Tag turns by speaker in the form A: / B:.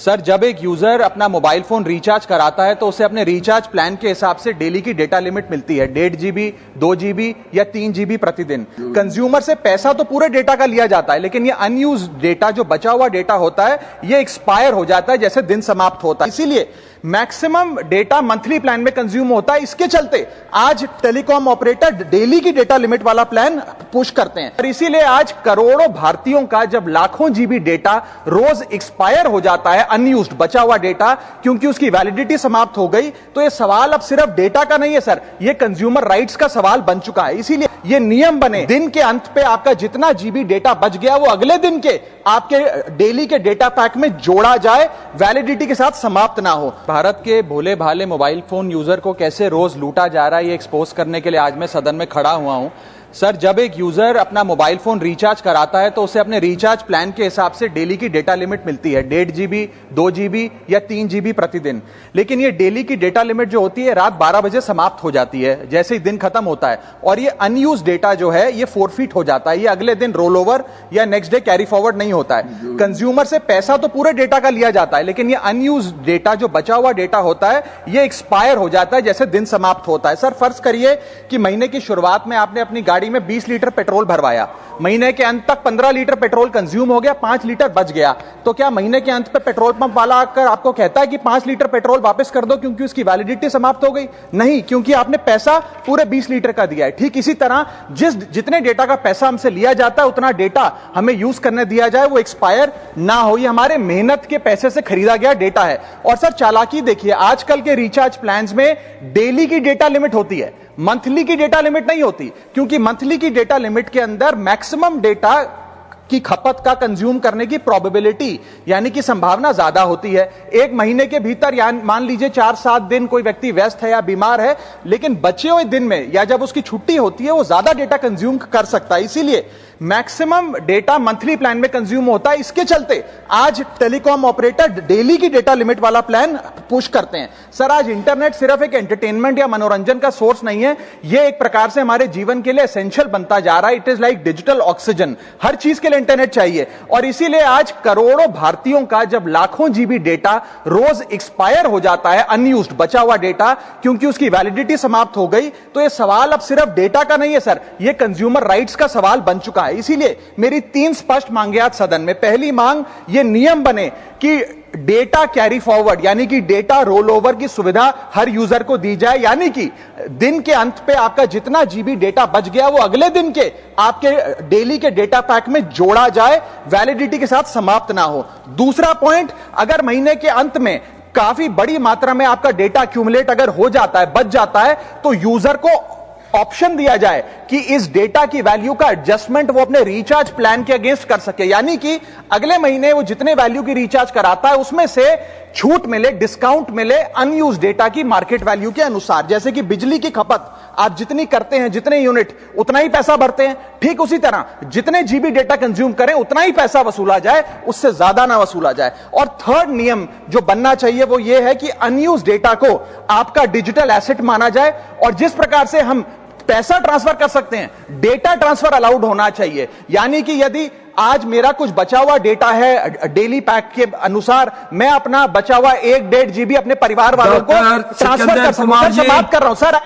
A: Sir, जब एक user अपना मोबाइल फोन रिचार्ज कराता है तो उसे अपने रिचार्ज प्लान के हिसाब से डेली की डेटा लिमिट मिलती है 1.5 GB, 2 GB या 3 GB प्रतिदिन। कंज्यूमर से पैसा तो पूरे डेटा का लिया जाता है, लेकिन ये अनयूज डेटा, जो बचा हुआ डेटा होता है, ये एक्सपायर हो जाता है जैसे दिन समाप्त होता है। इसीलिए मैक्सिमम डेटा मंथली प्लान में कंज्यूम होता है। इसके चलते आज टेलीकॉम ऑपरेटर डेली की डेटा लिमिट वाला प्लान पुश करते हैं और इसीलिए आज करोड़ों भारतीयों का जब लाखों जीबी डेटा रोज एक्सपायर हो जाता है, अनयूज्ड बचा हुआ डेटा, क्योंकि उसकी वैलिडिटी समाप्त हो गई, तो ये सवाल अब सिर्फ डेटा का नहीं है सर, ये कंज्यूमर राइट्स का सवाल बन चुका है। इसीलिए ये नियम बने, दिन के अंत पे आपका जितना जीबी डेटा बच गया वो अगले दिन के आपके डेली के डेटा पैक में जोड़ा जाए, वैलिडिटी के साथ समाप्त ना हो। भारत के भोले भाले मोबाइल फोन यूजर को कैसे रोज लूटा जा रहा है, ये एक्सपोज करने के लिए आज मैं सदन में खड़ा हुआ हूं। सर, जब एक यूजर अपना मोबाइल फोन रिचार्ज कराता है तो उसे अपने रिचार्ज प्लान के हिसाब से डेली की डेटा लिमिट मिलती है 1.5 GB, 2 GB या 3 GB प्रतिदिन। लेकिन ये डेली की डेटा लिमिट जो होती है रात 12 बजे समाप्त हो जाती है जैसे ही दिन खत्म होता है, और ये अनयूज डेटा जो है ये फोरफिट हो जाता है, ये अगले दिन रोल ओवर या नेक्स्ट डे कैरी फॉरवर्ड नहीं होता है। कंज्यूमर से पैसा तो पूरे डेटा का लिया जाता है, लेकिन ये अनयूज डेटा, जो बचा हुआ डेटा होता है, ये एक्सपायर हो जाता है जैसे दिन समाप्त होता है। सर, फर्ज करिए कि महीने की शुरुआत में आपने अपनी गाड़ी में 20 लीटर पेट्रोल भरवाया, महीने के अंत तक 15 लीटर पेट्रोल कंज्यूम हो गया, 5 लीटर बच गया, तो क्या महीने के अंत पे पेट्रोल पंप वाला आकर आपको कहता है कि 5 लीटर पेट्रोल वापस कर दो क्योंकि उसकी वैलिडिटी समाप्त हो गई? नहीं, क्योंकि आपने पैसा पूरे 20 लीटर का दिया है। ठीक इसी तरह जितने डेटा का पैसा हमसे लिया जाता है उतना डेटा हमें यूज करने दिया जाए, वो एक्सपायर ना हो। ये हमारे मेहनत के पैसे से खरीदा गया डेटा है। और सर, चालाकी देखिए, आजकल के रिचार्ज प्लान्स में डेली की डेटा लिमिट होती है, मंथली की डेटा लिमिट नहीं होती, क्योंकि मंथली की डेटा लिमिट के अंदर मैक्सिमम डेटा की खपत का कंज्यूम करने की प्रोबेबिलिटी यानी कि संभावना ज्यादा होती है। एक महीने के भीतर या मान लीजिए 4-7 दिन कोई व्यक्ति व्यस्त है या बीमार है, लेकिन बचे हुए दिन में या जब उसकी छुट्टी होती है वो ज्यादा डेटा कंज्यूम कर सकता है। इसीलिए मैक्सिमम डेटा मंथली प्लान में कंज्यूम होता है। इसके चलते आज टेलीकॉम ऑपरेटर डेली की डेटा लिमिट वाला प्लान पुश करते हैं। सर, आज इंटरनेट सिर्फ एक एंटरटेनमेंट या मनोरंजन का सोर्स नहीं है, यह एक प्रकार से हमारे जीवन के लिए एसेंशियल बनता जा रहा है। It is like digital oxygen, हर चीज के लिए इंटरनेट चाहिए। और इसीलिए आज करोड़ों भारतीयों का जब लाखों जीबी डेटा रोज एक्सपायर हो जाता है, अनयूज्ड बचा हुआ डेटा, क्योंकि उसकी वैलिडिटी समाप्त हो गई, तो यह सवाल अब सिर्फ डेटा का नहीं है सर, यह कंज्यूमर राइट्स का सवाल बन चुका है। इसीलिए मेरी 3 स्पष्ट मांगे आज सदन में। पहली मांग, यह नियम बने कि डेटा कैरी फॉरवर्ड यानी कि डेटा रोल ओवर की सुविधा हर यूजर को दी जाए, यानी कि दिन के अंत पे आपका जितना जीबी डेटा बच गया वो अगले दिन के आपके डेली के डेटा पैक में जोड़ा जाए, वैलिडिटी के साथ समाप्त ना हो। दूसरा पॉइंट, अगर महीने के अंत में काफी बड़ी मात्रा में आपका डेटा एक्यूमुलेट अगर हो जाता है, बच जाता है, तो यूजर को ऑप्शन दिया जाए कि इस डेटा की वैल्यू का एडजस्टमेंट वो अपने रिचार्ज प्लान के अगेंस्ट कर सके, यानी कि अगले महीने वो जितने वैल्यू की रिचार्ज कराता है उसमें से छूट मिले, डिस्काउंट मिले अनयूज डेटा की मार्केट वैल्यू के अनुसार। जैसे कि बिजली की खपत आप जितनी करते हैं, जितने यूनिट, उतना ही पैसा भरते हैं, ठीक उसी तरह जितने जीबी डेटा कंज्यूम करें उतना ही पैसा वसूला जाए, उससे ज्यादा ना वसूला जाए। और थर्ड नियम जो बनना चाहिए वो ये है कि अनयूज डेटा को आपका डिजिटल एसेट माना जाए, और जिस प्रकार से हम पैसा ट्रांसफर कर सकते हैं, डेटा ट्रांसफर अलाउड होना चाहिए। यानी कि यदि आज मेरा कुछ बचा हुआ डेटा है डेली पैक के अनुसार, मैं अपना बचा हुआ 1-1.5 GB अपने परिवार वालों को ट्रांसफर कर सकूं। बात कर रहा हूं सर।